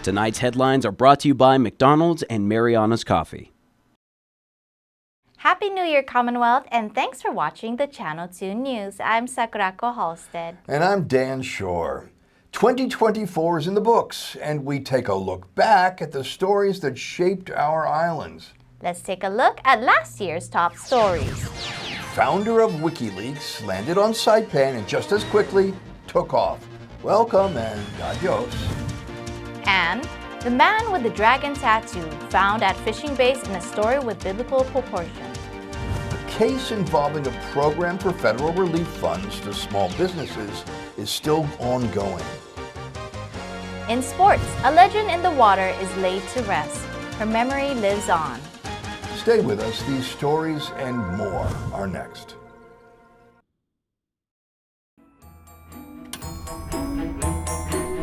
Tonight's headlines are brought to you by McDonald's and Mariana's Coffee. Happy New Year, Commonwealth, and thanks for watching the Channel 2 News. I'm Sakurako Halstead. And I'm Dan Shore. 2024 is in the books, and we take a look back at the stories that shaped our islands. Let's take a look at last year's top stories. Founder of WikiLeaks landed on Saipan and just as quickly took off. Welcome and adios. And the man with the dragon tattoo found at fishing base in a story with biblical proportions. A case involving a program for federal relief funds to small businesses is still ongoing. In sports, a legend in the water is laid to rest. Her memory lives on. Stay with us. These stories and more are next.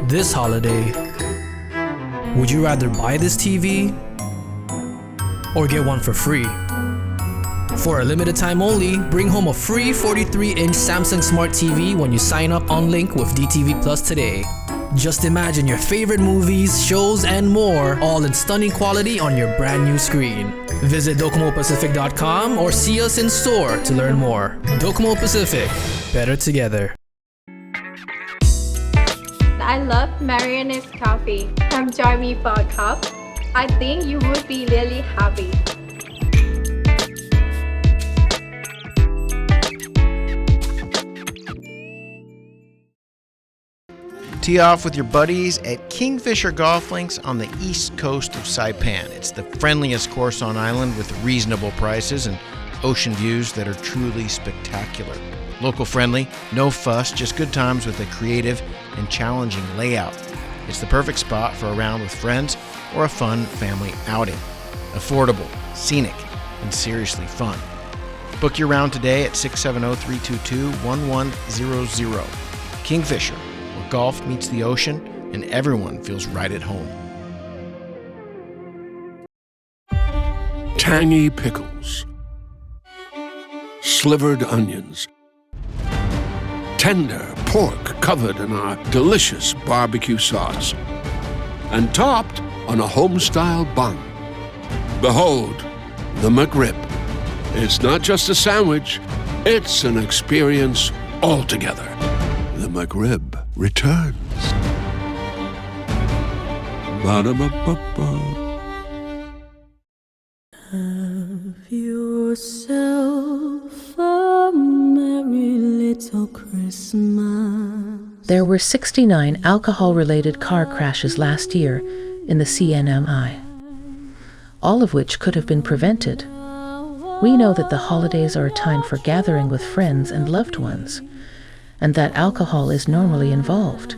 This holiday, would you rather buy this TV or get one for free? For a limited time only, bring home a free 43-inch Samsung Smart TV when you sign up on Link with DTV Plus today. Just imagine your favorite movies, shows, and more, all in stunning quality on your brand new screen. Visit DocomoPacific.com or see us in store to learn more. Docomo Pacific, better together. I love Mariana's Coffee. Come join me for a cup. I think you would be really happy. Tee off with your buddies at Kingfisher Golf Links on the east coast of Saipan. It's the friendliest course on island with reasonable prices and ocean views that are truly spectacular. Local friendly, no fuss, just good times with a creative and challenging layout. It's the perfect spot for a round with friends or a fun family outing. Affordable, scenic, and seriously fun. Book your round today at 670-322-1100. Kingfisher, where golf meets the ocean and everyone feels right at home. Tangy pickles, slivered onions, tender pork covered in our delicious barbecue sauce, and topped on a home-style bun. Behold, the McRib. It's not just a sandwich, it's an experience altogether. The McRib returns. Ba-da-ba-ba-ba. Have yourself a merry little Christmas. There were 69 alcohol-related car crashes last year in the CNMI, all of which could have been prevented. We know that the holidays are a time for gathering with friends and loved ones, and that alcohol is normally involved.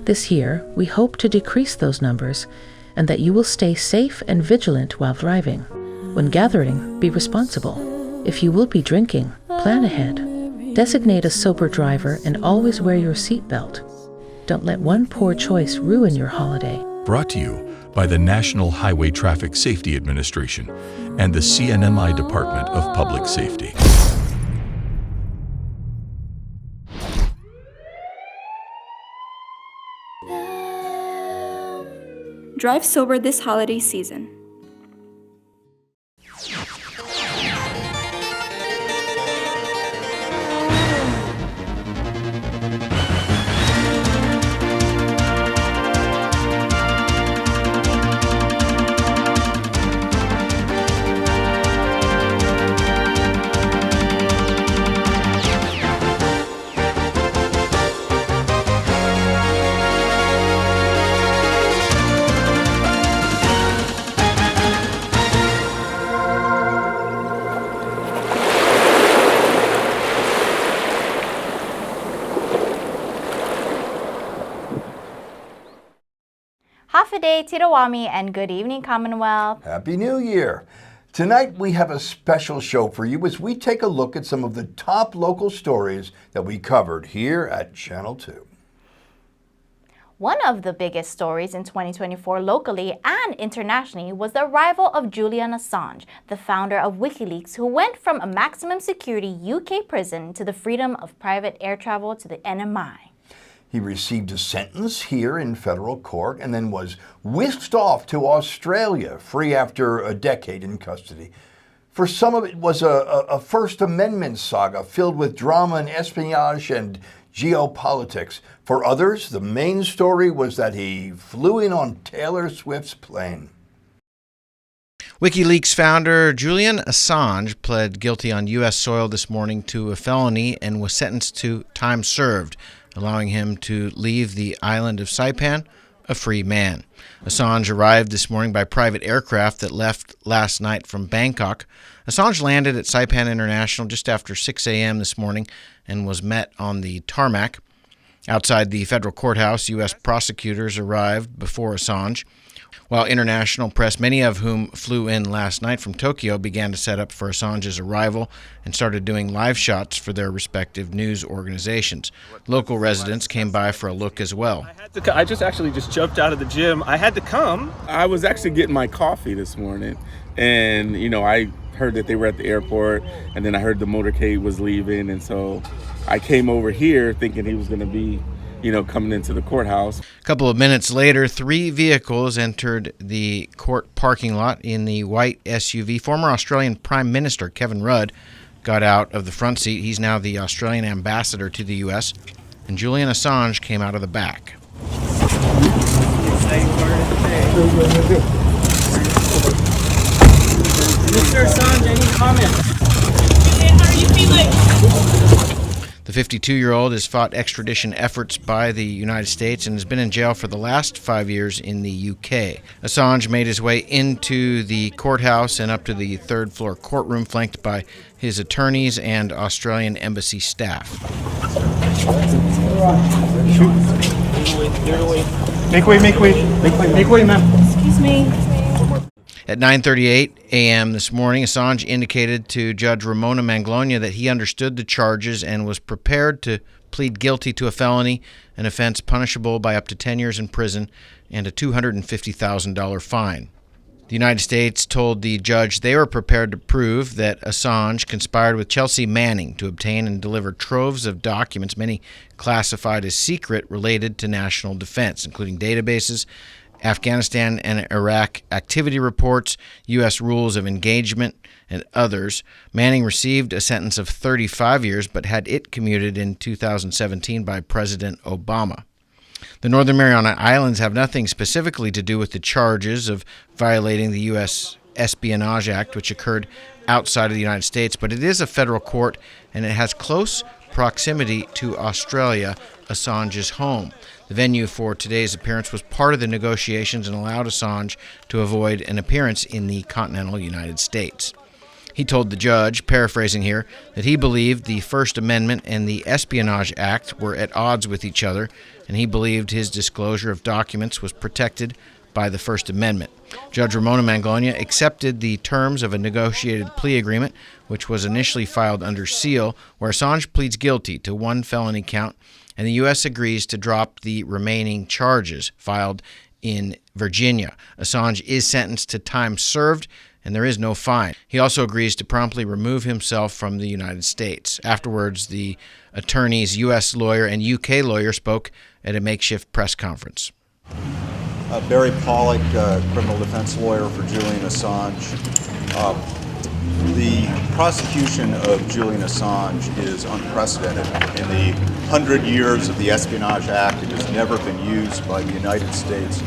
This year, we hope to decrease those numbers and that you will stay safe and vigilant while driving. When gathering, be responsible. If you will be drinking, plan ahead. Designate a sober driver and always wear your seatbelt. Don't let one poor choice ruin your holiday. Brought to you by the National Highway Traffic Safety Administration and the CNMI Department of Public Safety. Drive sober this holiday season. Hafiday, Tirawami, and good evening, Commonwealth. Happy New Year. Tonight we have a special show for you as we take a look at some of the top local stories that we covered here at Channel 2. One of the biggest stories in 2024 locally and internationally was the arrival of Julian Assange, the founder of WikiLeaks, who went from a maximum security UK prison to the freedom of private air travel to the NMI. He received a sentence here in federal court and then was whisked off to Australia, free after a decade in custody. For some of it was a First Amendment saga filled with drama and espionage and geopolitics. For others, the main story was that he flew in on Taylor Swift's plane. WikiLeaks founder Julian Assange pled guilty on U.S. soil this morning to a felony and was sentenced to time served, allowing him to leave the island of Saipan a free man. Assange arrived this morning by private aircraft that left last night from Bangkok. Assange landed at Saipan International just after 6 a.m. this morning and was met on the tarmac. Outside the federal courthouse, U.S. prosecutors arrived before Assange, while international press, many of whom flew in last night from Tokyo, began to set up for Assange's arrival and started doing live shots for their respective news organizations. Local residents came by for a look as well. I just jumped out of the gym. I had to come. I was actually getting my coffee this morning, and I heard that they were at the airport, and then I heard the motorcade was leaving, and so I came over here thinking he was going to be coming into the courthouse. A couple of minutes later, 3 vehicles entered the court parking lot in the white SUV. Former Australian Prime Minister Kevin Rudd got out of the front seat. He's now the Australian ambassador to the U.S., and Julian Assange came out of the back. Mr. Assange, any comments? How are you feeling? The 52-year-old has fought extradition efforts by the United States and has been in jail for the last 5 years in the UK. Assange made his way into the courthouse and up to the third-floor courtroom, flanked by his attorneys and Australian embassy staff. Make way, ma'am. Excuse me. At 9:38 a.m. this morning, Assange indicated to Judge Ramona Manglona that he understood the charges and was prepared to plead guilty to a felony, an offense punishable by up to 10 years in prison and a $250,000 fine. The United States told the judge they were prepared to prove that Assange conspired with Chelsea Manning to obtain and deliver troves of documents, many classified as secret, related to national defense, including databases, Afghanistan and Iraq activity reports, U.S. rules of engagement, and others. Manning received a sentence of 35 years, but had it commuted in 2017 by President Obama. The Northern Mariana Islands have nothing specifically to do with the charges of violating the U.S. Espionage Act, which occurred outside of the United States, but it is a federal court, and it has close proximity to Australia, Assange's home. The venue for today's appearance was part of the negotiations and allowed Assange to avoid an appearance in the continental United States. He told the judge, paraphrasing here, that he believed the First Amendment and the Espionage Act were at odds with each other, and he believed his disclosure of documents was protected by the First Amendment. Judge Ramona Manglona accepted the terms of a negotiated plea agreement, which was initially filed under seal, where Assange pleads guilty to 1 felony count, and the U.S. agrees to drop the remaining charges filed in Virginia. Assange is sentenced to time served, and there is no fine. He also agrees to promptly remove himself from the United States. Afterwards, the attorney's U.S. lawyer and UK lawyer spoke at a makeshift press conference. Barry Pollack, criminal defense lawyer for Julian Assange. The prosecution of Julian Assange is unprecedented. In the 100 years of the Espionage Act, it has never been used by the United States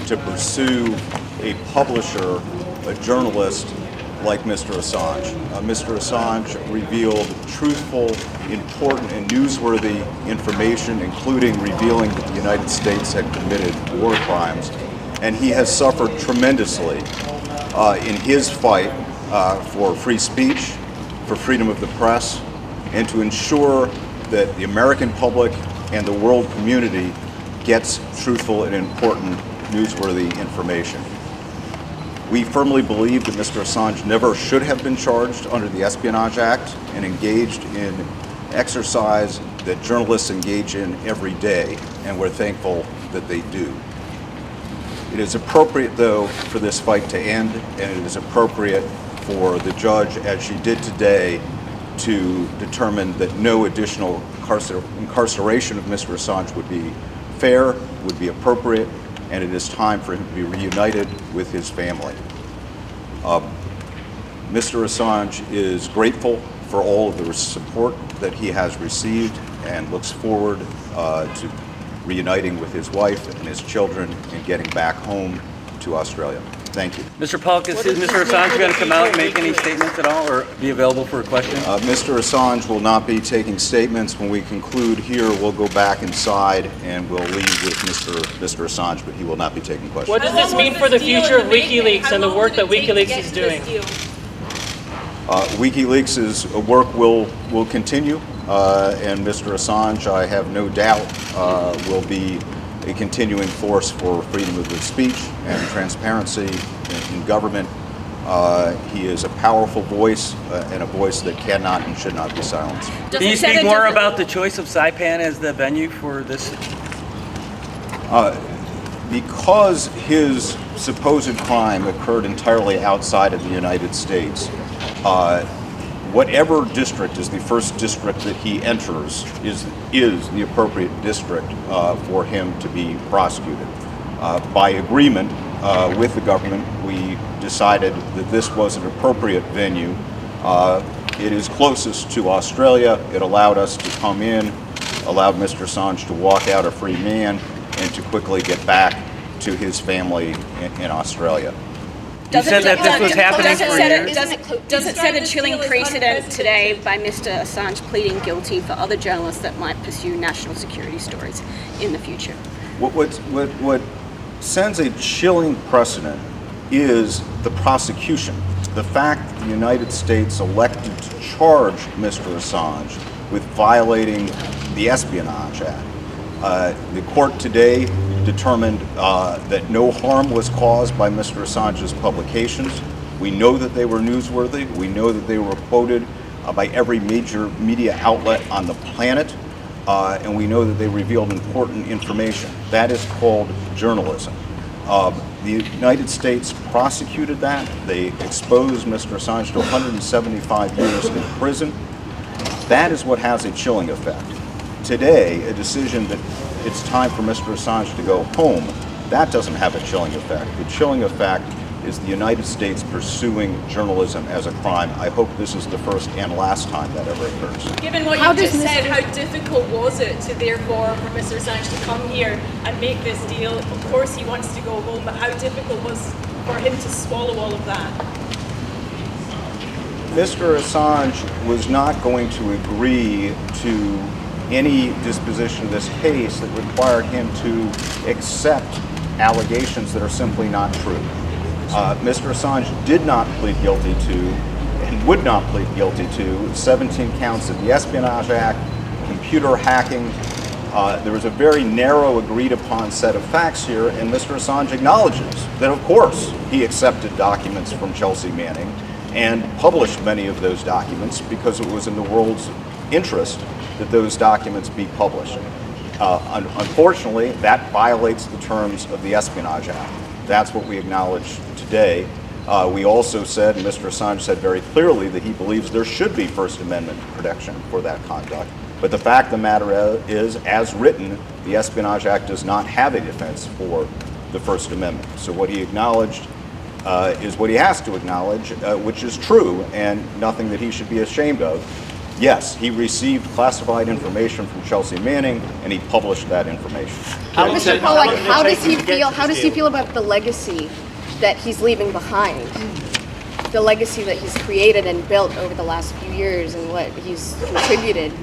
to pursue a publisher, a journalist like Mr. Assange. Mr. Assange revealed truthful, important, and newsworthy information, including revealing that the United States had committed war crimes. And he has suffered tremendously in his fight for free speech, for freedom of the press, and to ensure that the American public and the world community gets truthful and important, newsworthy information. We firmly believe that Mr. Assange never should have been charged under the Espionage Act and engaged in exercise that journalists engage in every day, and we're thankful that they do. It is appropriate, though, for this fight to end, and it is appropriate for the judge, as she did today, to determine that no additional incarceration of Mr. Assange would be fair, would be appropriate, and it is time for him to be reunited with his family. Mr. Assange is grateful for all of the support that he has received and looks forward to reuniting with his wife and his children and getting back home to Australia. Thank you. Mr. Polk, is Mr. Assange going to come out and make any statements at all or be available for a question? Mr. Assange will not be taking statements. When we conclude here, we'll go back inside and we'll leave with Mr. Assange, but he will not be taking questions. What does this mean for the future of WikiLeaks and the work that WikiLeaks is doing? WikiLeaks' work will continue, and Mr. Assange, I have no doubt, will be a continuing force for freedom of speech and transparency in government. He is a powerful voice and a voice that cannot and should not be silenced. Can you speak more about the choice of Saipan as the venue for this? Because his supposed crime occurred entirely outside of the United States, whatever district is the first district that he enters is the appropriate district for him to be prosecuted. By agreement with the government, we decided that this was an appropriate venue. It is closest to Australia. It allowed us to come in, allowed Mr. Assange to walk out a free man, and to quickly get back to his family in Australia. You said that this was happening for years. Does it set a chilling precedent today by Mr. Assange pleading guilty for other journalists that might pursue national security stories in the future? What sends a chilling precedent is the prosecution. The fact that the United States elected to charge Mr. Assange with violating the Espionage Act. The court today determined that no harm was caused by Mr. Assange's publications. We know that they were newsworthy. We know that they were quoted by every major media outlet on the planet. And we know that they revealed important information. That is called journalism. The United States prosecuted that. They exposed Mr. Assange to 175 years in prison. That is what has a chilling effect. Today, a decision that it's time for Mr. Assange to go home, that doesn't have a chilling effect. The chilling effect is the United States pursuing journalism as a crime. I hope this is the first and last time that ever occurs. Given what you just said, how difficult was it to therefore for Mr. Assange to come here and make this deal? Of course he wants to go home, but how difficult was for him to swallow all of that? Mr. Assange was not going to agree to any disposition of this case that required him to accept allegations that are simply not true. Mr. Assange did not plead guilty to and would not plead guilty to 17 counts of the Espionage Act, computer hacking. There was a very narrow agreed upon set of facts here, and Mr. Assange acknowledges that of course he accepted documents from Chelsea Manning and published many of those documents because it was in the world's interest that those documents be published. Unfortunately, that violates the terms of the Espionage Act. That's what we acknowledge today. We also said, and Mr. Assange said very clearly, that he believes there should be First Amendment protection for that conduct. But the fact of the matter is, as written, the Espionage Act does not have a defense for the First Amendment. So what he acknowledged is what he has to acknowledge, which is true and nothing that he should be ashamed of. Yes, he received classified information from Chelsea Manning, and he published that information. Mr. Pollack, how does he feel? How does he feel about the legacy that he's leaving behind? The legacy that he's created and built over the last few years, and what he's contributed.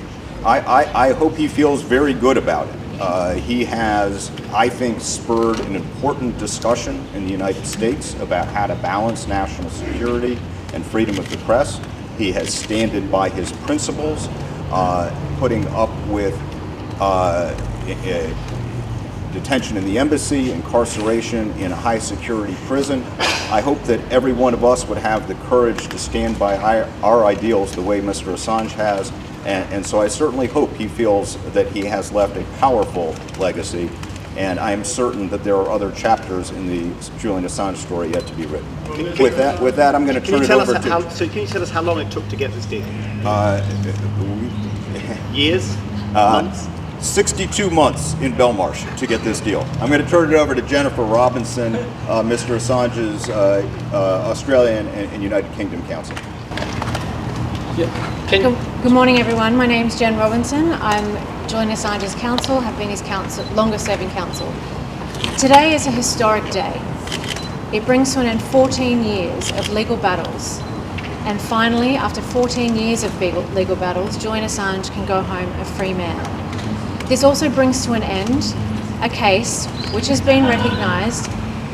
I hope he feels very good about it. He has, I think, spurred an important discussion in the United States about how to balance national security and freedom of the press. He has standed by his principles, putting up with detention in the embassy, incarceration in a high security prison. I hope that every one of us would have the courage to stand by our ideals the way Mr. Assange has. And so I certainly hope he feels that he has left a powerful legacy And I am certain that there are other chapters in the Julian Assange story yet to be written. With that, I'm going to turn it over to... So can you tell us how long it took to get this deal? Years? Months? 62 months in Belmarsh to get this deal. I'm going to turn it over to Jennifer Robinson, Mr. Assange's Australian and United Kingdom counsel. Good morning, everyone. My name's Jen Robinson. I'm Julian Assange's counsel, have been his longest-serving counsel. Today is a historic day. It brings to an end 14 years of legal battles. And finally, after 14 years of legal battles, Julian Assange can go home a free man. This also brings to an end a case which has been recognised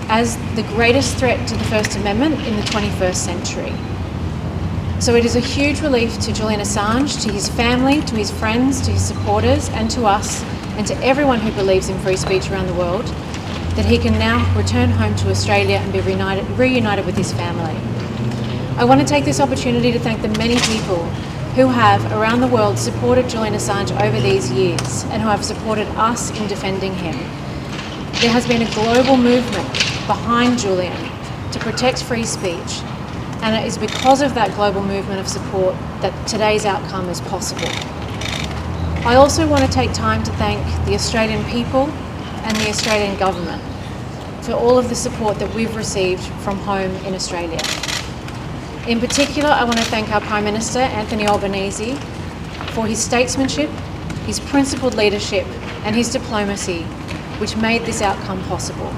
as the greatest threat to the First Amendment in the 21st century. So it is a huge relief to Julian Assange, to his family, to his friends, to his supporters, and to us, and to everyone who believes in free speech around the world, that he can now return home to Australia and be reunited with his family. I want to take this opportunity to thank the many people who have, around the world, supported Julian Assange over these years, and who have supported us in defending him. There has been a global movement behind Julian to protect free speech, and it is because of that global movement of support that today's outcome is possible. I also want to take time to thank the Australian people and the Australian government for all of the support that we've received from home in Australia. In particular, I want to thank our Prime Minister, Anthony Albanese, for his statesmanship, his principled leadership, and his diplomacy, which made this outcome possible.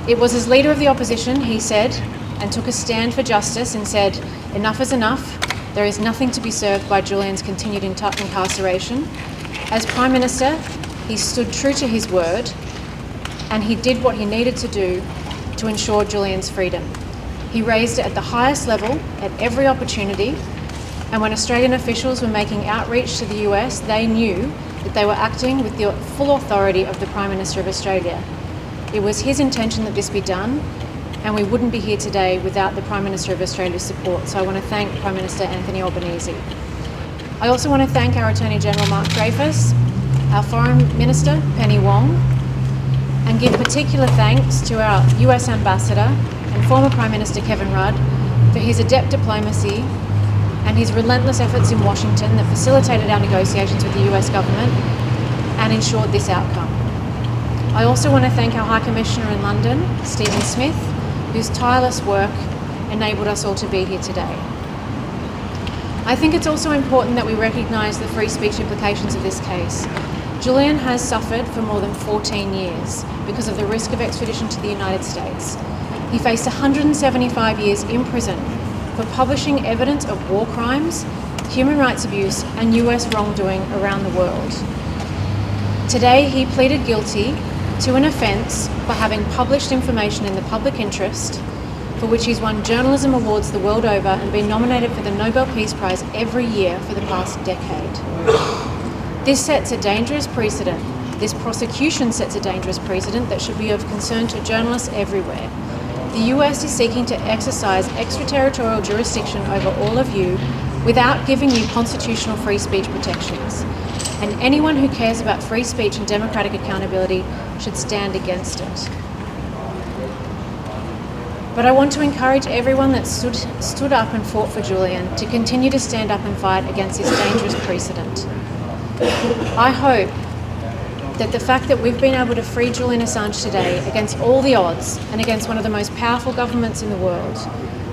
It was as leader of the opposition, he said, and took a stand for justice and said, enough is enough, there is nothing to be served by Julian's continued incarceration. As Prime Minister, he stood true to his word, and he did what he needed to do to ensure Julian's freedom. He raised it at the highest level, at every opportunity, and when Australian officials were making outreach to the US, they knew that they were acting with the full authority of the Prime Minister of Australia. It was his intention that this be done, and we wouldn't be here today without the Prime Minister of Australia's support. So I want to thank Prime Minister Anthony Albanese. I also want to thank our Attorney General Mark Dreyfus, our Foreign Minister Penny Wong, and give particular thanks to our US Ambassador and former Prime Minister Kevin Rudd for his adept diplomacy and his relentless efforts in Washington that facilitated our negotiations with the US government and ensured this outcome. I also want to thank our High Commissioner in London, Stephen Smith, whose tireless work enabled us all to be here today. I think it's also important that we recognise the free speech implications of this case. Julian has suffered for more than 14 years because of the risk of extradition to the United States. He faced 175 years in prison for publishing evidence of war crimes, human rights abuse, and US wrongdoing around the world. Today, he pleaded guilty to an offence for having published information in the public interest, for which he's won journalism awards the world over and been nominated for the Nobel Peace Prize every year for the past decade. This sets a dangerous precedent. This prosecution sets a dangerous precedent that should be of concern to journalists everywhere. The US is seeking to exercise extraterritorial jurisdiction over all of you without giving you constitutional free speech protections. And anyone who cares about free speech and democratic accountability should stand against it. But I want to encourage everyone that stood up and fought for Julian to continue to stand up and fight against this dangerous precedent. I hope that the fact that we've been able to free Julian Assange today against all the odds and against one of the most powerful governments in the world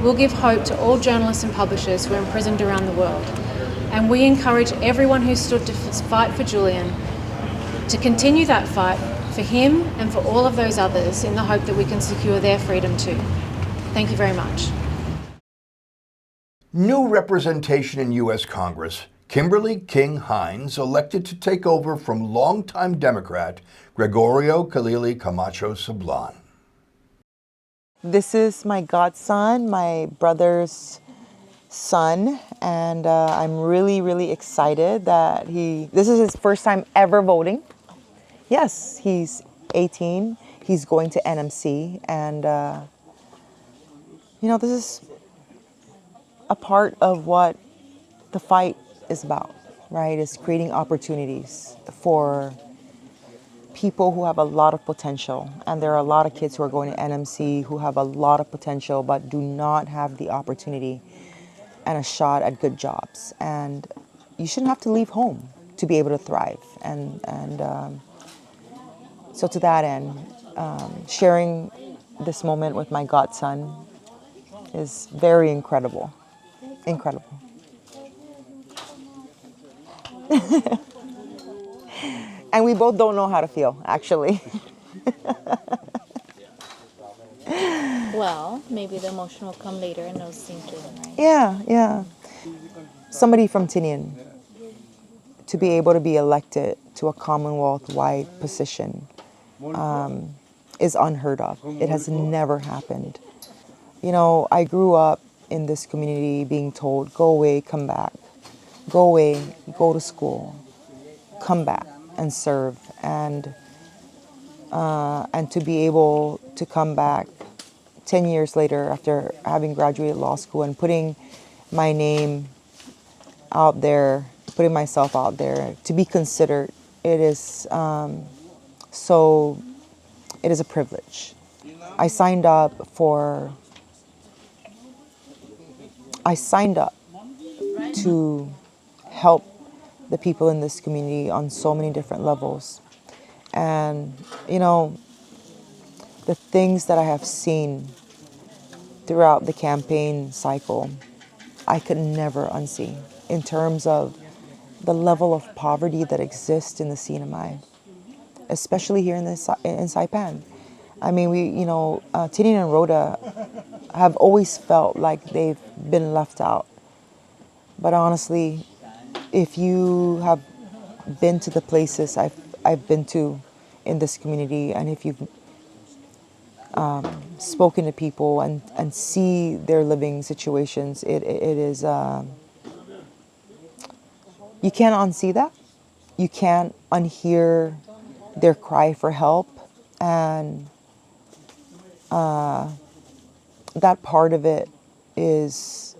will give hope to all journalists and publishers who are imprisoned around the world. And we encourage everyone who stood to fight for Julian to continue that fight for him and for all of those others in the hope that we can secure their freedom too. Thank you very much. New representation in U.S. Congress. Kimberly King Hines elected to take over from longtime Democrat Gregorio Khalili Camacho Sablan. This is my godson, my brother's son, and I'm really excited that this is his first time ever voting. Yes, he's 18, he's going to NMC, and this is a part of what the fight is about, right? Is creating opportunities for people who have a lot of potential, and there are a lot of kids who are going to NMC who have a lot of potential but do not have the opportunity and a shot at good jobs. And you shouldn't have to leave home to be able to thrive. So to that end, sharing this moment with my godson is very incredible. Incredible. And we both don't know how to feel, actually. Well, maybe the emotion will come later and those sink in, right? Yeah. Somebody from Tinian to be able to be elected to a Commonwealth-wide position is unheard of. It has never happened. You know, I grew up in this community being told, go away, come back. Go away, go to school, come back and serve. And to be able to come back 10 years later after having graduated law school and putting my name out there, putting myself out there to be considered, it is it is a privilege. I signed up to help the people in this community on so many different levels. And, you know, the things that I have seen throughout the campaign cycle, I could never unsee in terms of the level of poverty that exists in the CNMI, especially here in Saipan. I mean, Tinian and Rhoda have always felt like they've been left out. But honestly, if you have been to the places I've been to in this community, and if you've spoken to people and see their living situations, it is, you can't unsee that. You can't unhear their cry for help. And that part of it is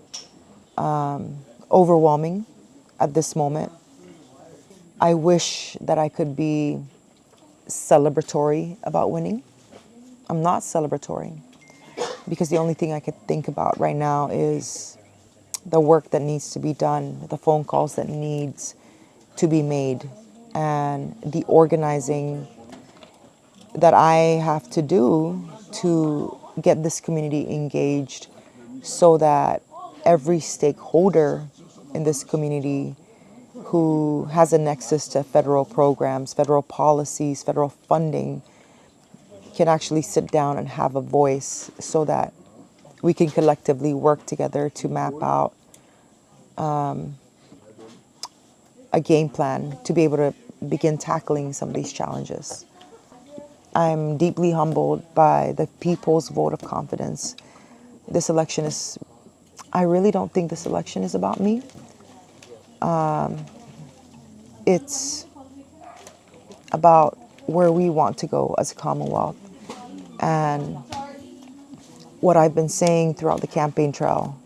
overwhelming at this moment. I wish that I could be celebratory about winning. I'm not celebratory because the only thing I could think about right now is the work that needs to be done, the phone calls that needs to be made, and the organizing that I have to do to get this community engaged so that every stakeholder in this community who has a nexus to federal programs, federal policies, federal funding can actually sit down and have a voice so that we can collectively work together to map out a game plan to be able to begin tackling some of these challenges. I'm deeply humbled by the people's vote of confidence. I really don't think this election is about me. It's about where we want to go as a Commonwealth. And what I've been saying throughout the campaign trail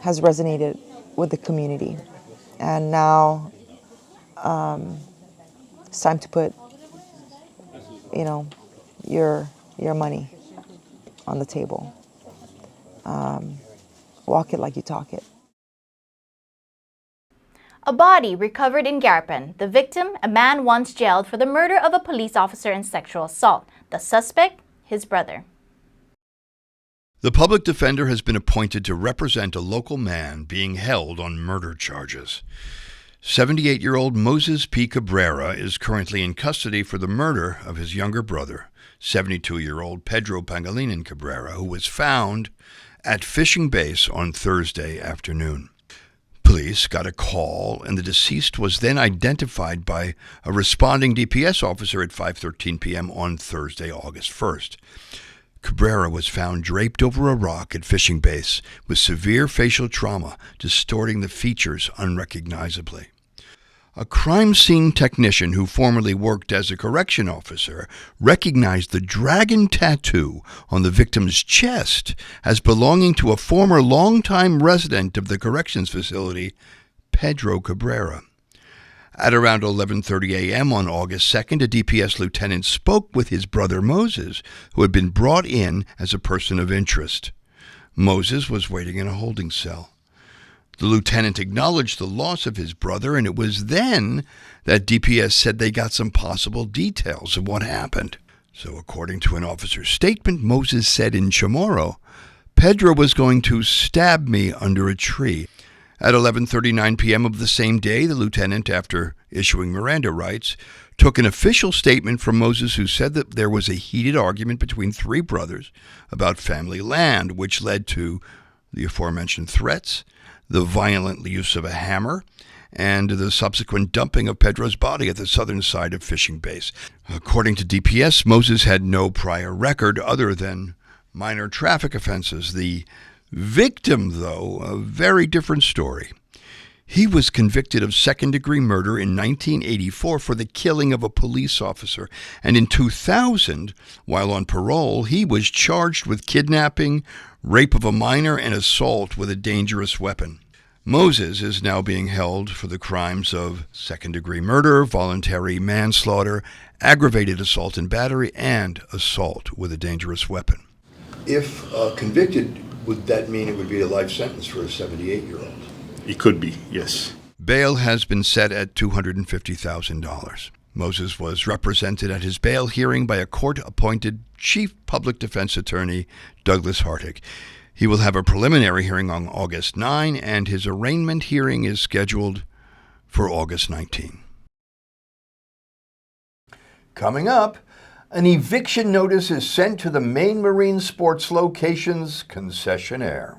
has resonated with the community. And now it's time to put, your money on the table. Walk it like you talk it. A body recovered in Garpan. The victim, a man once jailed for the murder of a police officer and sexual assault. The suspect, his brother. The public defender has been appointed to represent a local man being held on murder charges. 78-year-old Moses P. Cabrera is currently in custody for the murder of his younger brother, 72-year-old Pedro Pangilinan Cabrera, who was found at Fishing Base on Thursday afternoon. Police got a call, and the deceased was then identified by a responding DPS officer at 5:13 p.m. on Thursday, August 1st. Cabrera was found draped over a rock at Fishing Base with severe facial trauma, distorting the features unrecognizably. A crime scene technician who formerly worked as a correction officer recognized the dragon tattoo on the victim's chest as belonging to a former longtime resident of the corrections facility, Pedro Cabrera. At around 11:30 a.m. on August 2nd, a DPS lieutenant spoke with his brother Moses, who had been brought in as a person of interest. Moses was waiting in a holding cell. The lieutenant acknowledged the loss of his brother, and it was then that DPS said they got some possible details of what happened. So according to an officer's statement, Moses said in Chamorro, "Pedro was going to stab me under a tree." At 11:39 p.m. of the same day, the lieutenant, after issuing Miranda rights, took an official statement from Moses, who said that there was a heated argument between three brothers about family land, which led to the aforementioned threats, the violent use of a hammer, and the subsequent dumping of Pedro's body at the southern side of Fishing Base. According to DPS, Moses had no prior record other than minor traffic offenses. The victim, though, a very different story. He was convicted of second-degree murder in 1984 for the killing of a police officer, and in 2000, while on parole, he was charged with kidnapping, rape of a minor, and assault with a dangerous weapon. Moses is now being held for the crimes of second-degree murder, voluntary manslaughter, aggravated assault and battery, and assault with a dangerous weapon. If convicted, would that mean it would be a life sentence for a 78-year-old? It could be, yes. Bail has been set at $250,000. Moses was represented at his bail hearing by a court-appointed chief public defense attorney, Douglas Hartig. He will have a preliminary hearing on August 9, and his arraignment hearing is scheduled for August 19. Coming up, an eviction notice is sent to the Maine Marine Sports Locations concessionaire.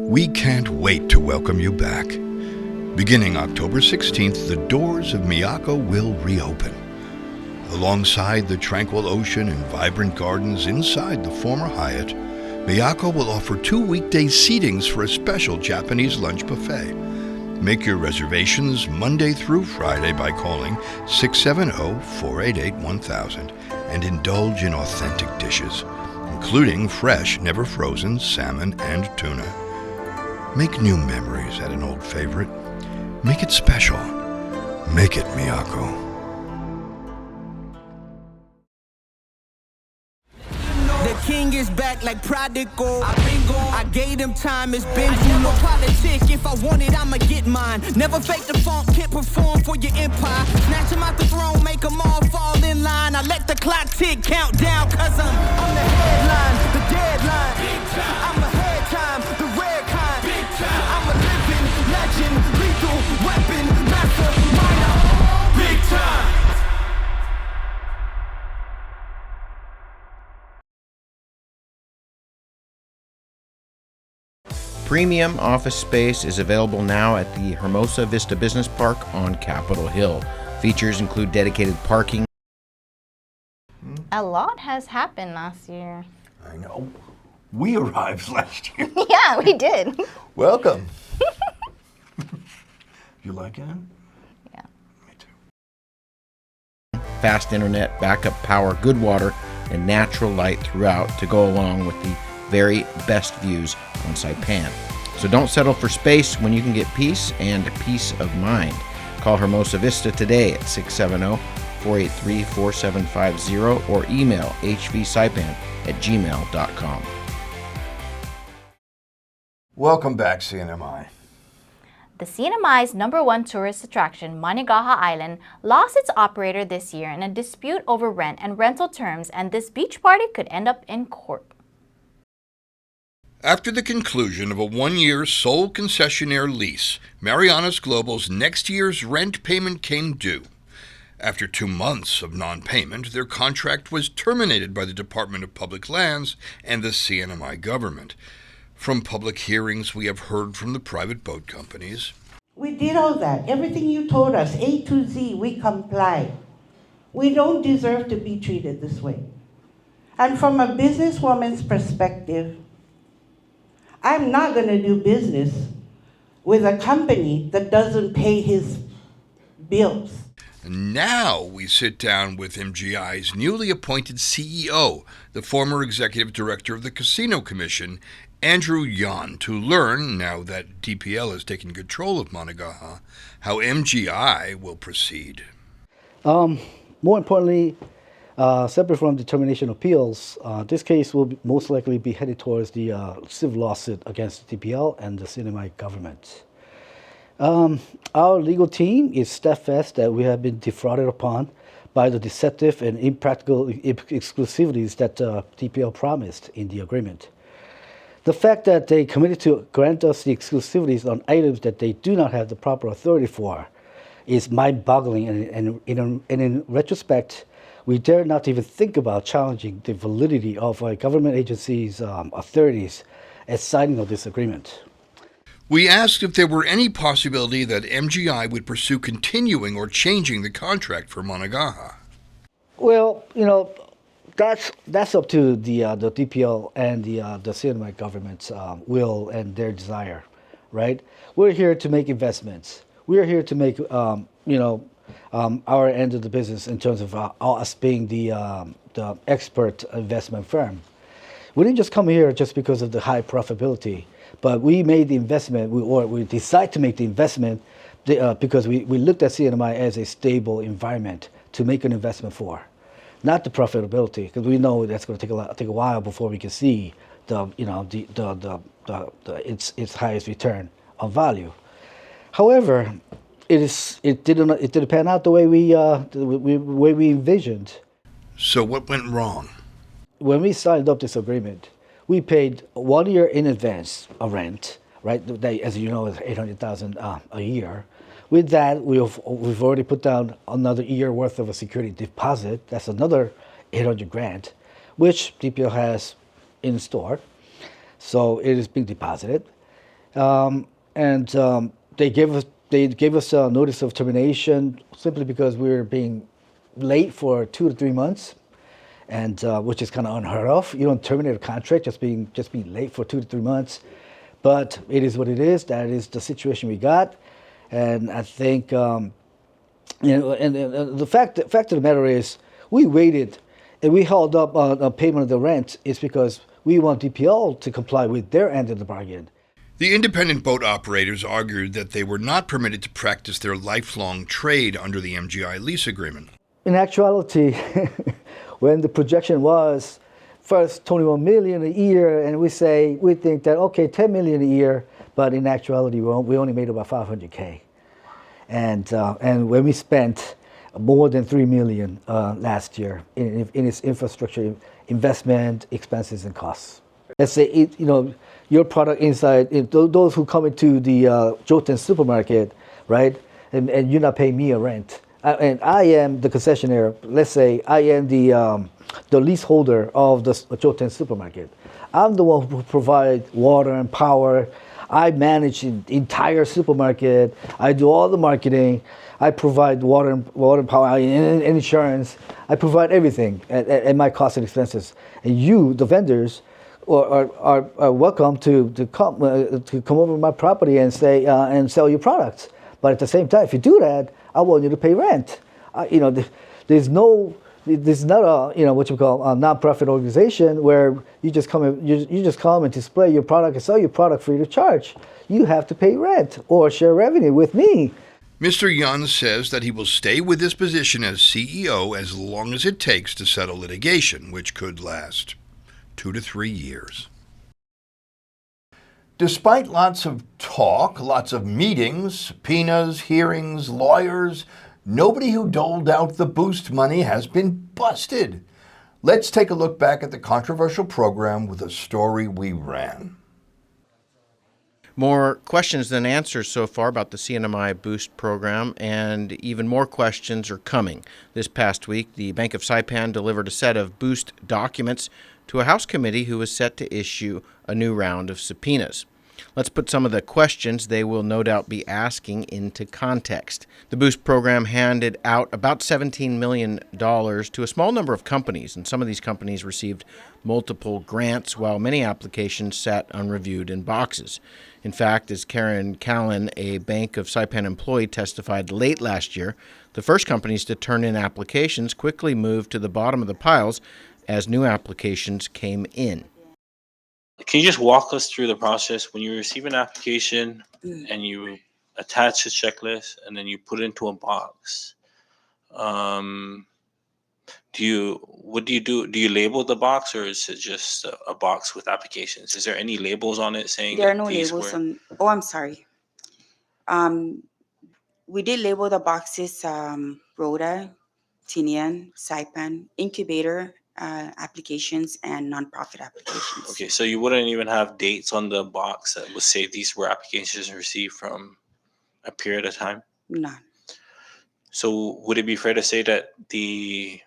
We can't wait to welcome you back. Beginning October 16th, the doors of Miyako will reopen. Alongside the tranquil ocean and vibrant gardens inside the former Hyatt, Miyako will offer 2 weekday seatings for a special Japanese lunch buffet. Make your reservations Monday through Friday by calling 670-488-1000 and indulge in authentic dishes, including fresh, never frozen salmon and tuna. Make new memories at an old favorite. Make it special. Make it Miyako. The king is back like prodigal. I gave him time, it's been too long. Politic, if I want it, I'ma get mine. Never fake the funk, can't perform for your empire. Snatch him out the throne, make them all fall in line. I let the clock tick, count down, cause I'm on the headline, the deadline. I'm ahead time, the red kind. I'm a living legend, lethal weapon, master minor. Big time. Premium office space is available now at the Hermosa Vista Business Park on Capitol Hill. Features include dedicated parking. A lot has happened last year. I know. We arrived last year. Yeah, we did. Welcome. You like it? Yeah. Fast internet, backup power, good water, and natural light throughout to go along with the very best views on Saipan. So don't settle for space when you can get peace and peace of mind. Call Hermosa Vista today at 670-483-4750 or email hvsaipan@gmail.com. Welcome back, CNMI. The CNMI's #1 tourist attraction, Manigaha Island, lost its operator this year in a dispute over rent and rental terms, and this beach party could end up in court. After the conclusion of a one-year sole concessionaire lease, Marianas Global's next year's rent payment came due. After 2 months of non-payment, their contract was terminated by the Department of Public Lands and the CNMI government. From public hearings, we have heard from the private boat companies. We did all that. Everything you told us, A to Z, we complied. We don't deserve to be treated this way. And from a businesswoman's perspective, I'm not going to do business with a company that doesn't pay his bills. Now we sit down with MGI's newly appointed CEO, the former executive director of the Casino Commission, Andrew Yan, to learn, now that DPL has taken control of Monongahela, how MGI will proceed. More importantly, separate from determination appeals, this case will most likely be headed towards the civil lawsuit against the DPL and the CNMI government. Our legal team is steadfast that we have been defrauded upon by the deceptive and impractical exclusivities that DPL promised in the agreement. The fact that they committed to grant us the exclusivities on items that they do not have the proper authority for is mind-boggling, and in retrospect, we dare not even think about challenging the validity of a government agency's authorities at signing of this agreement. We asked if there were any possibility that MGI would pursue continuing or changing the contract for Monongahela. Well, that's up to the DPL and the CNMI government's will and their desire, right? We're here to make investments. We're here to make our end of the business in terms of us being the expert investment firm. We didn't just come here just because of the high profitability, but we made the investment, we decided to make the investment because we looked at CNMI as a stable environment to make an investment for, not the profitability, because we know that's going to take a while before we can see its highest return on value. However, it didn't pan out the way we envisioned. So what went wrong? When we signed up this agreement, we paid 1 year in advance of rent, right? That, as you know, is $800,000 a year. With that, we've already put down another year worth of a security deposit. That's another $800,000, which DPL has in store. So it is being deposited, they gave us a notice of termination simply because we were being late for 2 to 3 months, and which is kind of unheard of. You don't terminate a contract just being late for 2 to 3 months, but it is what it is. That is the situation we got, and I think and the fact of the matter is we waited and we held up on payment of the rent is because we want DPL to comply with their end of the bargain. The independent boat operators argued that they were not permitted to practice their lifelong trade under the MGI lease agreement. In actuality, when the projection was first $21 million a year, and we think that, okay, $10 million a year, but in actuality, we only made about $500K. And when we spent more than $3 million last year in its infrastructure investment, expenses, and costs. Let's say, your product inside, those who come into the Joten supermarket, right, and you're not paying me a rent, and I am the concessionaire. Let's say I am the leaseholder of the Joten supermarket. I'm the one who provides water and power. I manage the entire supermarket. I do all the marketing. I provide water and power and insurance. I provide everything at my cost and expenses. And you, the vendors, are welcome to come over my property and say and sell your products. But at the same time, if you do that, I want you to pay rent. There's not a what you call a nonprofit organization where you just come and display your product and sell your product free of charge. You have to pay rent or share revenue with me. Mr. Yan says that he will stay with his position as CEO as long as it takes to settle litigation, which could last 2 to 3 years. Despite lots of talk, lots of meetings, subpoenas, hearings, lawyers, nobody who doled out the boost money has been busted. Let's take a look back at the controversial program with a story we ran. More questions than answers so far about the CNMI Boost program, and even more questions are coming. This past week, the Bank of Saipan delivered a set of Boost documents to a House committee who is set to issue a new round of subpoenas. Let's put some of the questions they will no doubt be asking into context. The Boost program handed out about $17 million to a small number of companies, and some of these companies received multiple grants while many applications sat unreviewed in boxes. In fact, as Karen Callan, a Bank of Saipan employee, testified late last year, the first companies to turn in applications quickly moved to the bottom of the piles as new applications came in. Can you just walk us through the process when you receive an application and you attach a checklist and then you put it into a box? What do you do? Do you label the box, or is it just a box with applications? Is there any labels on it saying There are that no these labels were? on. Oh, I'm sorry. We did label the boxes Rhoda, Tinian, Saipan, incubator applications, and nonprofit applications. Okay, so you wouldn't even have dates on the box that would say these were applications received from a period of time? None. So would it be fair to say that the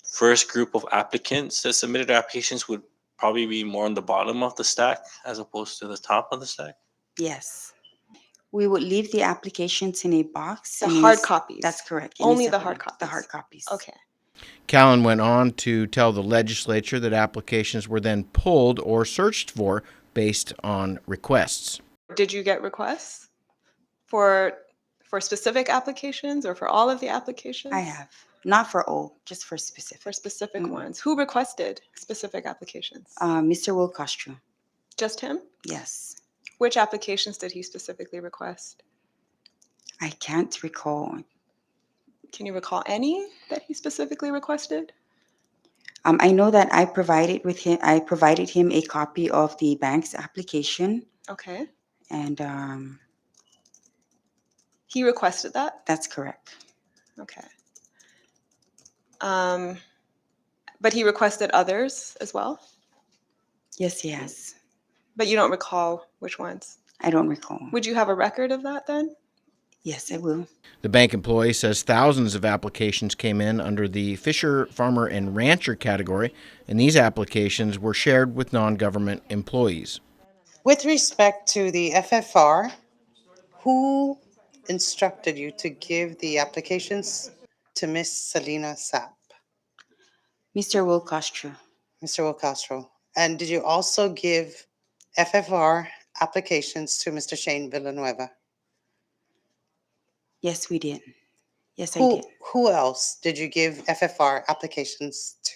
first group of applicants that submitted applications would probably be more on the bottom of the stack as opposed to the top of the stack? Yes. We would leave the applications in a box. The in hard a- copies. That's correct. Only the hard The hard copies. Okay. Callan went on to tell the legislature that applications were then pulled or searched for based on requests. Did you get requests for specific applications or for all of the applications? I have. Not for all, just for specific. For specific ones. Who requested specific applications? Mr. Will Castro. Just him? Yes. Which applications did he specifically request? I can't recall. Can you recall any that he specifically requested? I know that I provided him a copy of the bank's application, Okay. and He requested that? that's correct. Okay. But he requested others as well? Yes, he has. But you don't recall which ones? I don't recall. Would you have a record of that then? Yes, I will. The bank employee says thousands of applications came in under the fisher, farmer, and rancher category, and these applications were shared with non-government employees. With respect to the FFR, who instructed you to give the applications to Miss Selena Sapp? Mr. Will Castro. Mr. Will Castro. And did you also give FFR applications to Mr. Shane Villanueva? Yes, we did. Yes, I Who, did. who else did you give FFR applications to?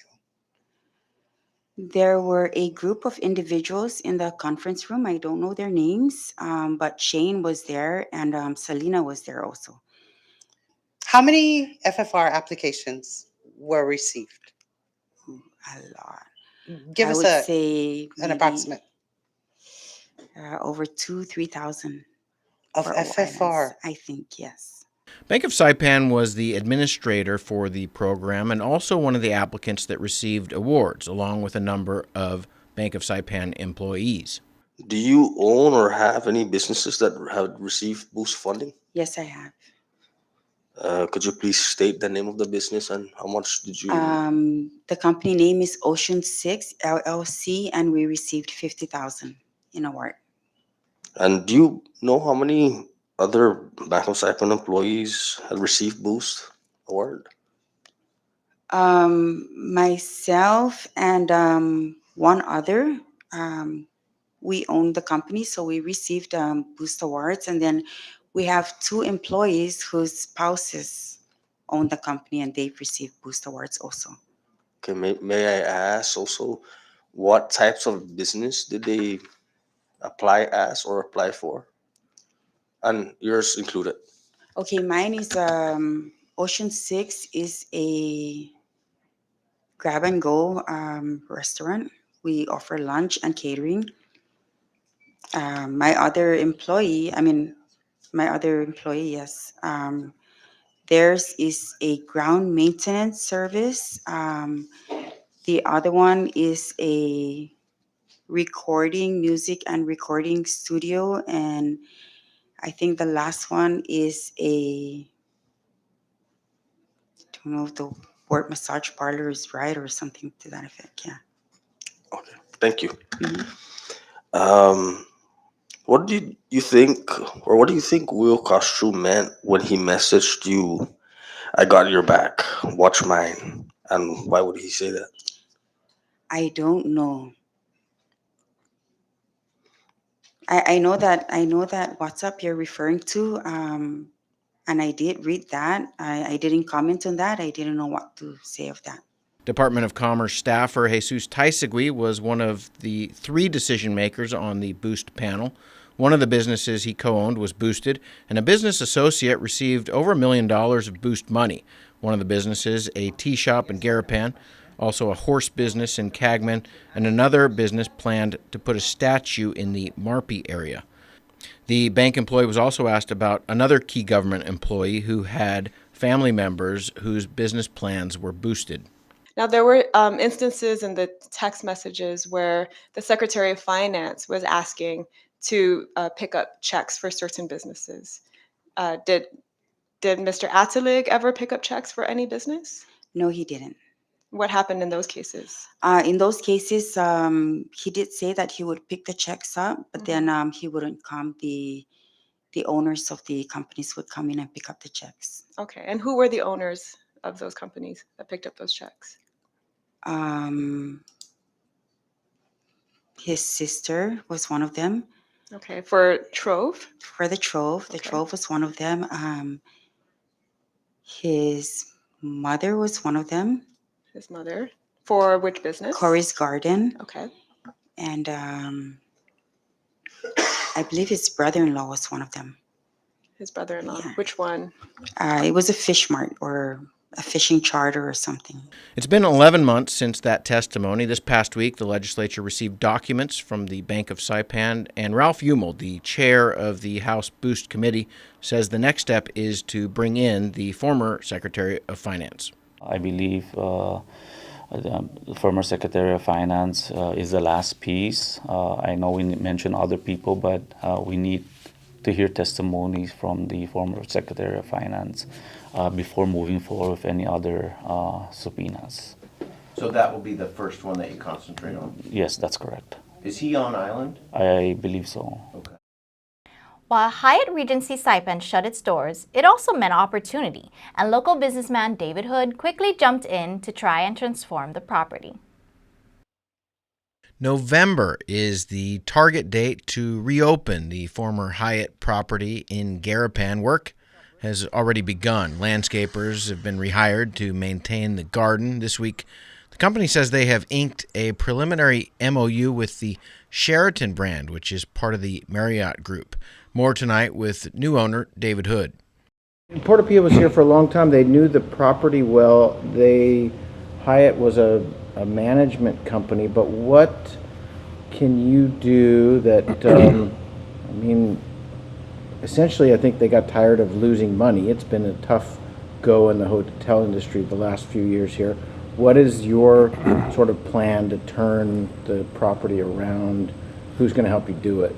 There were a group of individuals in the conference room. I don't know their names, but Shane was there and Selena was there also. How many FFR applications were received? A lot. Give I us would say an maybe, approximate. Over 2,000-3,000 Of for all FFR? islands, I think, yes. Bank of Saipan was the administrator for the program and also one of the applicants that received awards, along with a number of Bank of Saipan employees. Do you own or have any businesses that have received Boost funding? Yes, I have. Could you please state the name of the business and how much did you? The company name is Ocean 6 LLC, and we received 50,000 in award. And do you know how many other Bank of Saipan employees have received Boost award? Myself and one other, we own the company, so we received Boost Awards, and then we have 2 employees whose spouses own the company, and they've received Boost Awards also. Okay, may I ask also what types of business did they apply as or apply for? And yours included. Okay, mine is Ocean 6 is a grab and go restaurant. We offer lunch and catering. My other employee, yes. Theirs is a ground maintenance service. The other one is a recording music and recording studio, and I think the last one is I don't know if the word massage parlor is right or something to that effect. Yeah. Thank you. What do you think, or what do you think Will Castro meant when he messaged you, "I got your back, watch mine"? And why would he say that? I don't know. I know that WhatsApp you're referring to, and I did read that. I didn't comment on that. I didn't know what to say of that. Department of Commerce staffer Jesus Taisegui was one of the 3 decision makers on the Boost panel. One of the businesses he co-owned was boosted, and a business associate received over $1 million of Boost money. One of the businesses, a tea shop in Garapan, also a horse business in Cagman, and another business planned to put a statue in the Marpi area. The bank employee was also asked about another key government employee who had family members whose business plans were boosted. Now, there were instances in the text messages where the Secretary of Finance was asking to pick up checks for certain businesses. Did Mr. Atalig ever pick up checks for any business? No, he didn't. What happened in those cases? In those cases, he did say that he would pick the checks up, but then he wouldn't come. The owners of the companies would come in and pick up the checks. Okay, and who were the owners of those companies that picked up those checks? His sister was one of them. Okay, for Trove? For the Trove. The Trove was one of them. His mother was one of them. His mother. For which business? Corey's Garden. Okay. And I believe his brother-in-law was one of them. His brother-in-law. Yeah. Which one? It was a fish mart or a fishing charter or something. It's been 11 months since that testimony. This past week, the legislature received documents from the Bank of Saipan, and Ralph Umel, the chair of the House Boost Committee, says the next step is to bring in the former Secretary of Finance. I believe the former Secretary of Finance is the last piece. I know we mentioned other people, but we need to hear testimonies from the former Secretary of Finance before moving forward with any other subpoenas. So that will be the first one that you concentrate on? Yes, that's correct. Is he on island? I believe so. Okay. While Hyatt Regency Saipan shut its doors, it also meant opportunity, and local businessman David Hood quickly jumped in to try and transform the property. November is the target date to reopen the former Hyatt property in Garapan. Work has already begun. Landscapers have been rehired to maintain the garden this week. The company says they have inked a preliminary MOU with the Sheraton brand, which is part of the Marriott Group. More tonight with new owner David Hood. Portapia was here for a long time. They knew the property well. Hyatt was a management company, but what can you do that, essentially I think they got tired of losing money. It's been a tough go in the hotel industry the last few years here. What is your sort of plan to turn the property around? Who's going to help you do it?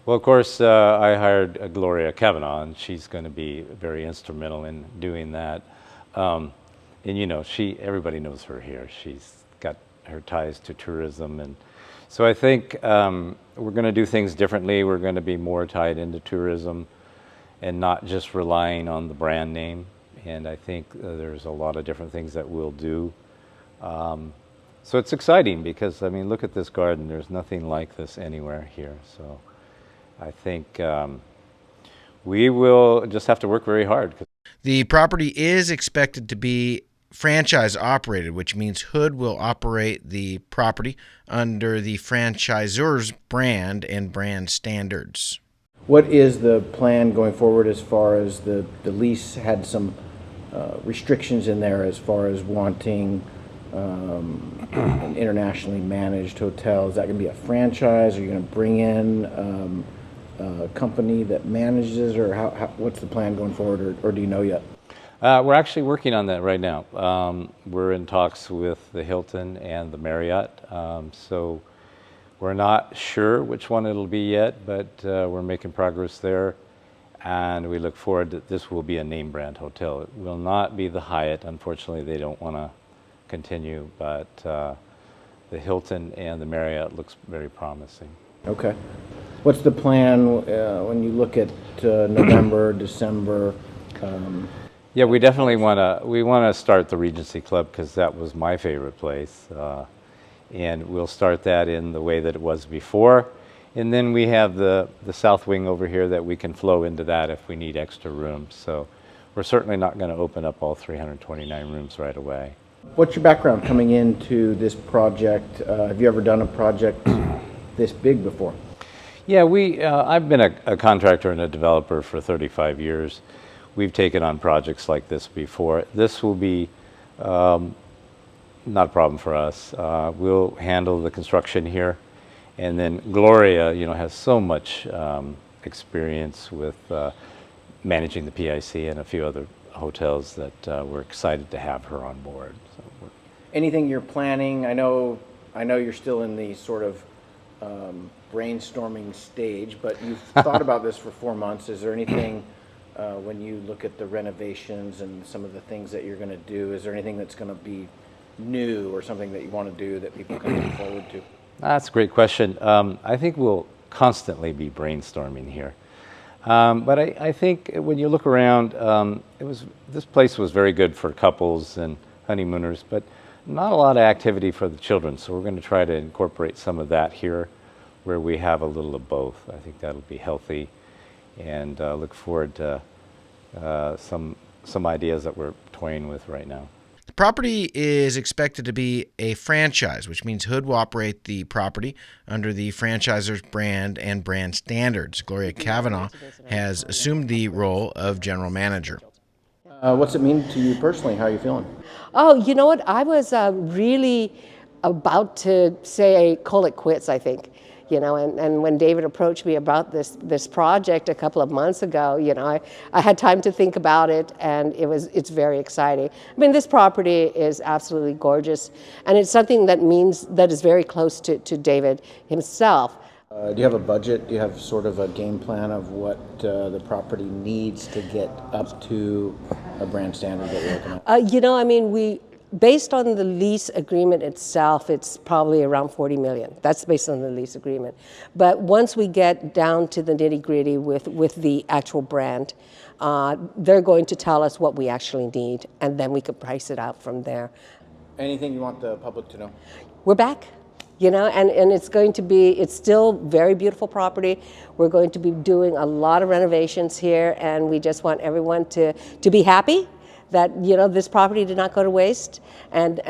Well, of course, I hired Gloria Kavanaugh, and she's going to be very instrumental in doing that. And everybody knows her here. She's got her ties to tourism, and so I think we're going to do things differently. We're going to be more tied into tourism and not just relying on the brand name. And I think there's a lot of different things that we'll do. So it's exciting because, look at this garden. There's nothing like this anywhere here. So I think we will just have to work very hard. The property is expected to be franchise operated, which means Hood will operate the property under the franchisor's brand and brand standards. What is the plan going forward as far as the lease had some restrictions in there as far as wanting an internationally managed hotel? Is that going to be a franchise? Are you going to bring in a company that manages, or what's the plan going forward, or do you know yet? We're actually working on that right now. We're in talks with the Hilton and the Marriott. So We're not sure which one it'll be yet, but we're making progress there. And we look forward that this will be a name brand hotel. It will not be the Hyatt. Unfortunately, they don't want to continue, but the Hilton and the Marriott looks very promising. Okay. What's the plan when you look at November, December? Yeah, we definitely want to start the Regency Club because that was my favorite place. And we'll start that in the way that it was before. And then we have the south wing over here that we can flow into that if we need extra rooms. So we're certainly not going to open up all 329 rooms right away. What's your background coming into this project? Have you ever done a project this big before? Yeah, I've been a contractor and a developer for 35 years. We've taken on projects like this before. This will be not a problem for us. We'll handle the construction here. And then Gloria, has so much experience with managing the PIC and a few other hotels that we're excited to have her on board. So Anything you're planning? I know you're still in the sort of brainstorming stage, but you've thought about this for 4 months. Is there anything when you look at the renovations and some of the things that you're going to do, is there anything that's going to be new or something that you want to do that people can look forward to? That's a great question. I think we'll constantly be brainstorming here. But I think when you look around, this place was very good for couples and honeymooners, but not a lot of activity for the children. So we're going to try to incorporate some of that here where we have a little of both. I think that'll be healthy, and look forward to some ideas that we're toying with right now. The property is expected to be a franchise, which means Hood will operate the property under the franchisor's brand and brand standards. Gloria Kavanaugh has assumed the role of general manager. What's it mean to you personally? How are you feeling? Oh, you know what? I was really about to call it quits, I think. And when David approached me about this project a couple of months ago, I had time to think about it, and it's very exciting. I mean, this property is absolutely gorgeous, and it's something that is very close to David himself. Do you have a budget? Do you have sort of a game plan of what the property needs to get up to a brand standard that you're looking at? Based on the lease agreement itself, it's probably around $40 million. That's based on the lease agreement. But once we get down to the nitty-gritty with the actual brand, they're going to tell us what we actually need, and then we could price it out from there. Anything you want the public to know? We're back. And it's still very beautiful property. We're going to be doing a lot of renovations here, and we just want everyone to be happy that this property did not go to waste, and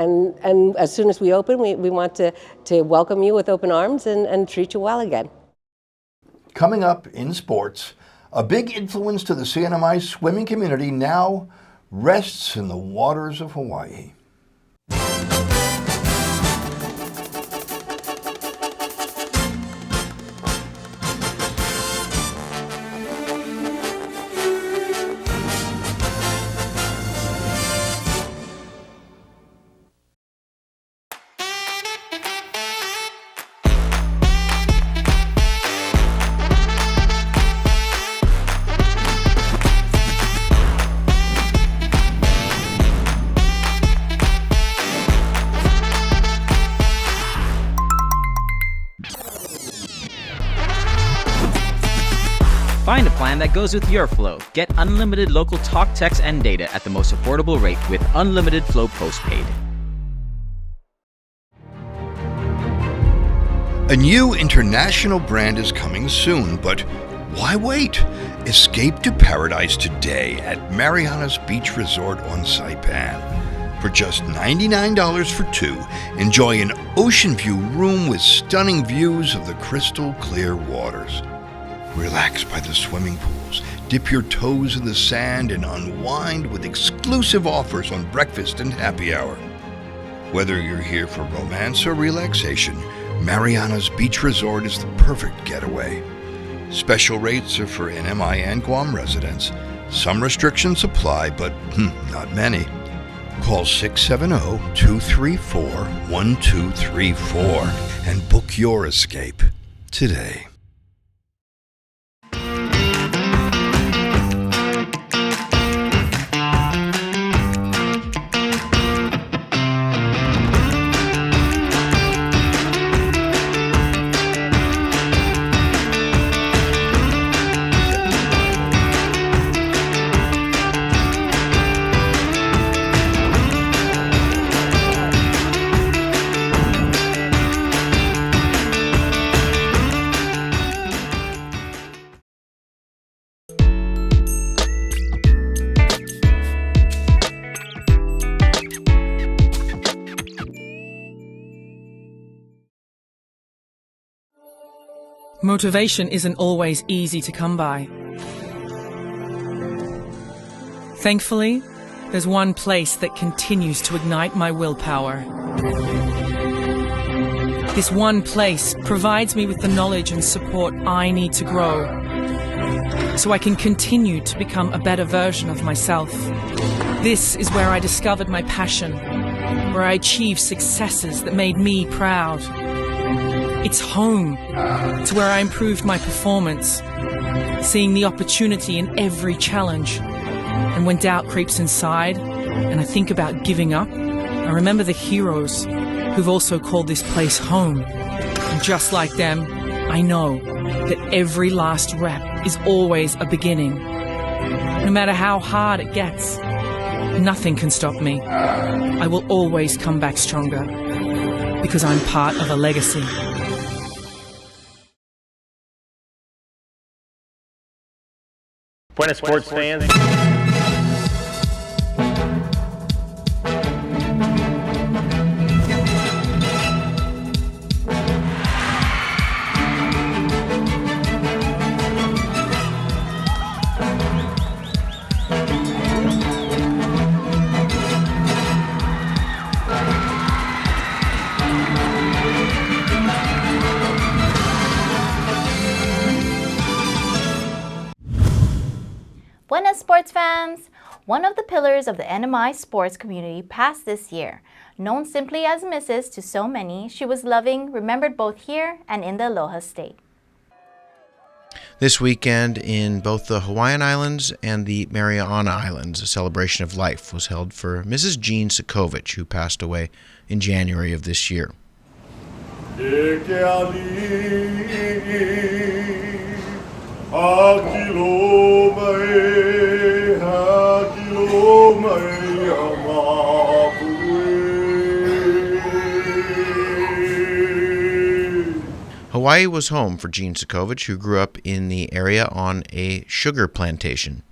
as soon as we open, we want to welcome you with open arms and treat you well again. Coming up in sports, a big influence to the CNMI swimming community now rests in the waters of Hawaii. Find a plan that goes with your flow. Get unlimited local talk, text, and data at the most affordable rate with Unlimited Flow Postpaid. A new international brand is coming soon, but why wait? Escape to paradise today at Mariana's Beach Resort on Saipan. For just $99 for two, enjoy an ocean view room with stunning views of the crystal clear waters. Relax by the swimming pools, dip your toes in the sand, and unwind with exclusive offers on breakfast and happy hour. Whether you're here for romance or relaxation, Mariana's Beach Resort is the perfect getaway. Special rates are for NMI and Guam residents. Some restrictions apply, but not many. Call 670-234-1234 and book your escape today. Motivation isn't always easy to come by. Thankfully, there's one place that continues to ignite my willpower. This one place provides me with the knowledge and support I need to grow, so I can continue to become a better version of myself. This is where I discovered my passion, where I achieved successes that made me proud. It's home. It's where I improved my performance, seeing the opportunity in every challenge. And when doubt creeps inside, and I think about giving up, I remember the heroes who've also called this place home. And just like them, I know that every last rep is always a beginning. No matter how hard it gets, nothing can stop me. I will always come back stronger, because I'm part of a legacy. Buenas sports fans. Buenas sports fans! One of the pillars of the NMI sports community passed this year. Known simply as Mrs. to so many, she was loving, remembered both here and in the Aloha State. This weekend in both the Hawaiian Islands and the Mariana Islands, a celebration of life was held for Mrs. Jean Sokovich, who passed away in January of this year. Hawaii was home for Jean Sokovich, who grew up in the area on a sugar plantation.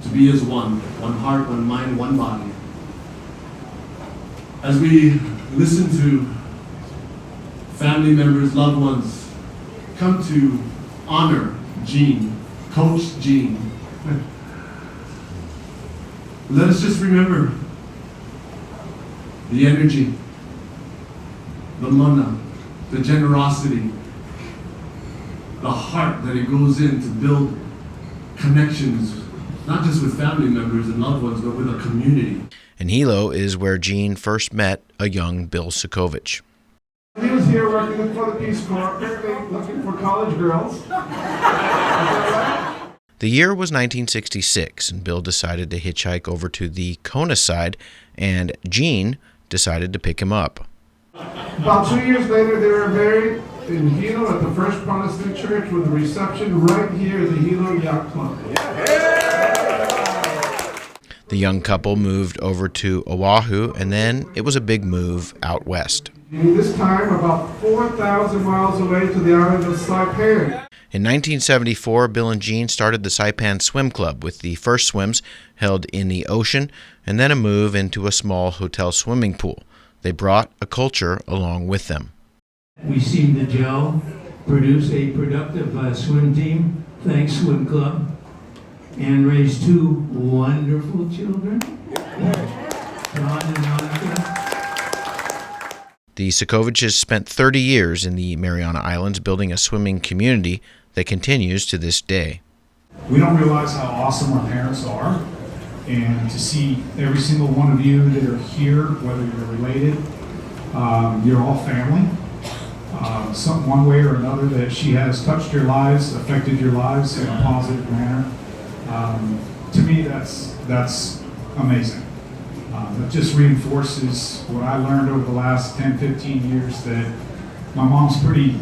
To be as one heart, one mind, one body. As we listen to family members, loved ones come to honor Jean, Coach Jean, let us just remember the energy, the mana, the generosity, the heart that it goes in to build connections, not just with family members and loved ones, but with a community. And Hilo is where Jean first met a young Bill Sokovich. He was here working for the Peace Corps, looking for college girls. The year was 1966, and Bill decided to hitchhike over to the Kona side, and Jean decided to pick him up. About 2 years later, they were married in Hilo at the First Protestant Church with a reception right here at the Hilo Yacht Club. The young couple moved over to Oahu, and then it was a big move out west. This time, about 4,000 miles away to the island of Saipan. In 1974, Bill and Jean started the Saipan Swim Club, with the first swims held in the ocean and then a move into a small hotel swimming pool. They brought a culture along with them. We seem to gel, produce a productive swim team, thanks Swim Club, and raise two wonderful children, John and Monica. The Sokoviches spent 30 years in the Mariana Islands building a swimming community that continues to this day. We don't realize how awesome our parents are and to see every single one of you that are here, whether you're related, you're all family. One way or another that she has touched your lives, affected your lives in a positive manner. To me, that's amazing. That just reinforces what I learned over the last 10, 15 years, that my mom's pretty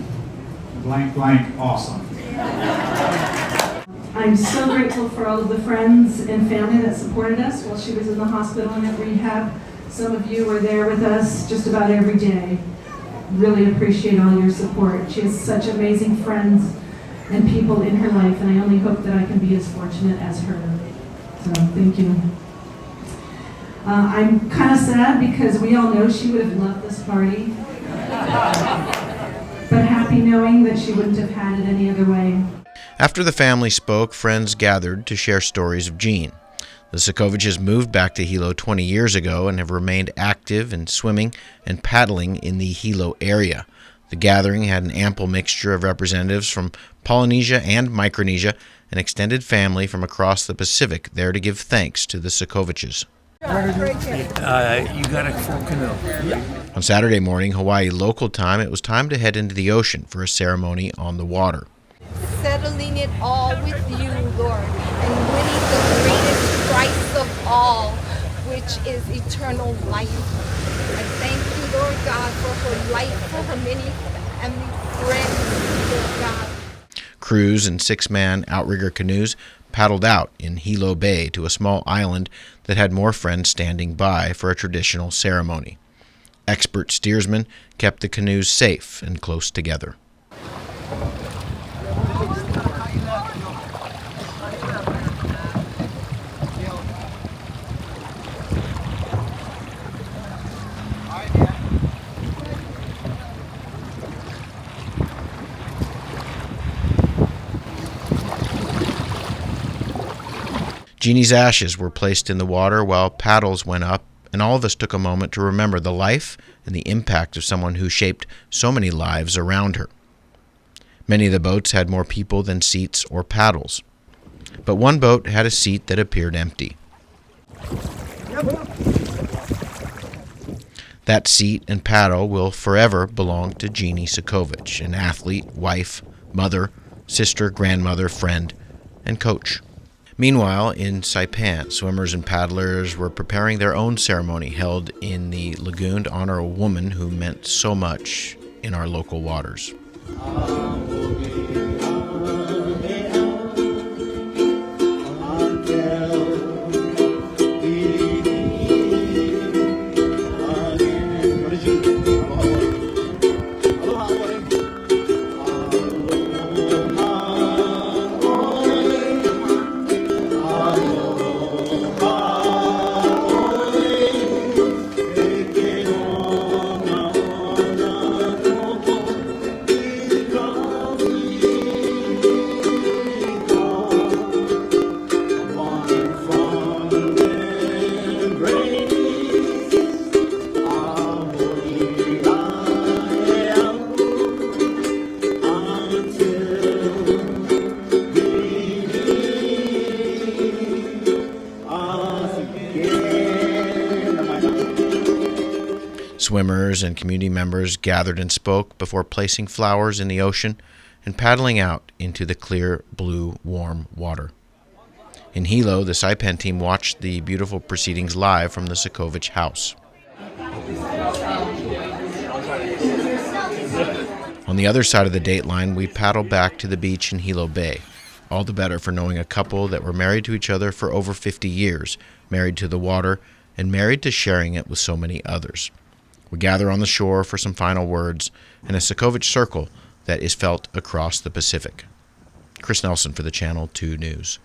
blank awesome. I'm so grateful for all of the friends and family that supported us while she was in the hospital and at rehab. Some of you were there with us just about every day. Really appreciate all your support. She has such amazing friends and people in her life, and I only hope that I can be as fortunate as her. So thank you. I'm kind of sad because we all know she would have loved this party, but happy knowing that she wouldn't have had it any other way. After the family spoke, friends gathered to share stories of Jean. The Sokoviches moved back to Hilo 20 years ago and have remained active in swimming and paddling in the Hilo area. The gathering had an ample mixture of representatives from Polynesia and Micronesia, an extended family from across the Pacific there to give thanks to the Sokoviches. You got a full canoe. On Saturday morning, Hawaii local time, it was time to head into the ocean for a ceremony on the water. Settling it all with you, Lord, and winning the greatest prize of all, which is eternal life. I thank you, Lord God, for her life, for her many family friends, Lord God. Crews and 6-man outrigger canoes paddled out in Hilo Bay to a small island that had more friends standing by for a traditional ceremony. Expert steersmen kept the canoes safe and close together. Jeannie's ashes were placed in the water while paddles went up, and all of us took a moment to remember the life and the impact of someone who shaped so many lives around her. Many of the boats had more people than seats or paddles, but one boat had a seat that appeared empty. That seat and paddle will forever belong to Jeannie Sokovich, an athlete, wife, mother, sister, grandmother, friend, and coach. Meanwhile, in Saipan, swimmers and paddlers were preparing their own ceremony held in the lagoon to honor a woman who meant so much in our local waters. Swimmers and community members gathered and spoke before placing flowers in the ocean and paddling out into the clear, blue, warm water. In Hilo, the Saipan team watched the beautiful proceedings live from the Sokovich house. On the other side of the date line, we paddled back to the beach in Hilo Bay, all the better for knowing a couple that were married to each other for over 50 years, married to the water, and married to sharing it with so many others. We gather on the shore for some final words and a Sokovich circle that is felt across the Pacific. Chris Nelson for the Channel 2 News.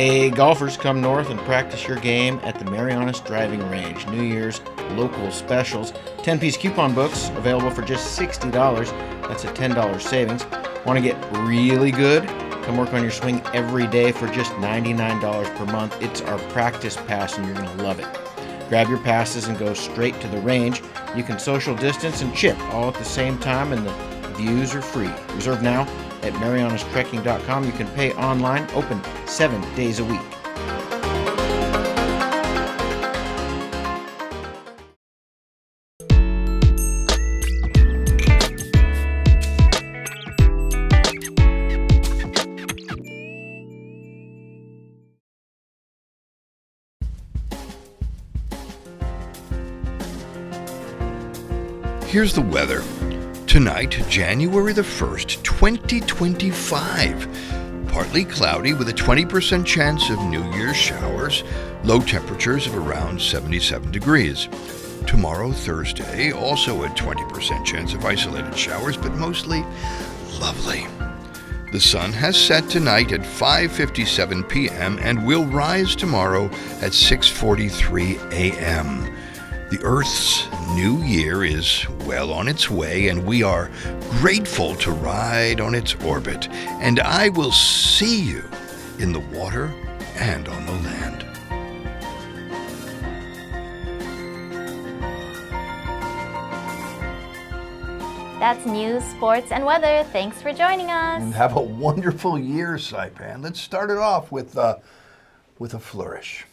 Hey, golfers, come north and practice your game at the Marianas Driving Range. New Year's local specials. 10-piece coupon books available for just $60. That's a $10 savings. Want to get really good? Come work on your swing every day for just $99 per month. It's our practice pass and you're going to love it. Grab your passes and go straight to the range. You can social distance and chip all at the same time, and the views are free. Reserve now at marianastrekking.com. You can pay online, open 7 days a week. Here's the weather. Tonight, January the 1st, 2025. Partly cloudy with a 20% chance of New Year's showers. Low temperatures of around 77 degrees. Tomorrow, Thursday, also a 20% chance of isolated showers, but mostly lovely. The sun has set tonight at 5:57 p.m. and will rise tomorrow at 6:43 a.m. The Earth's new year is well on its way, and we are grateful to ride on its orbit. And I will see you in the water and on the land. That's news, sports, and weather. Thanks for joining us. And have a wonderful year, Saipan. Let's start it off with a flourish.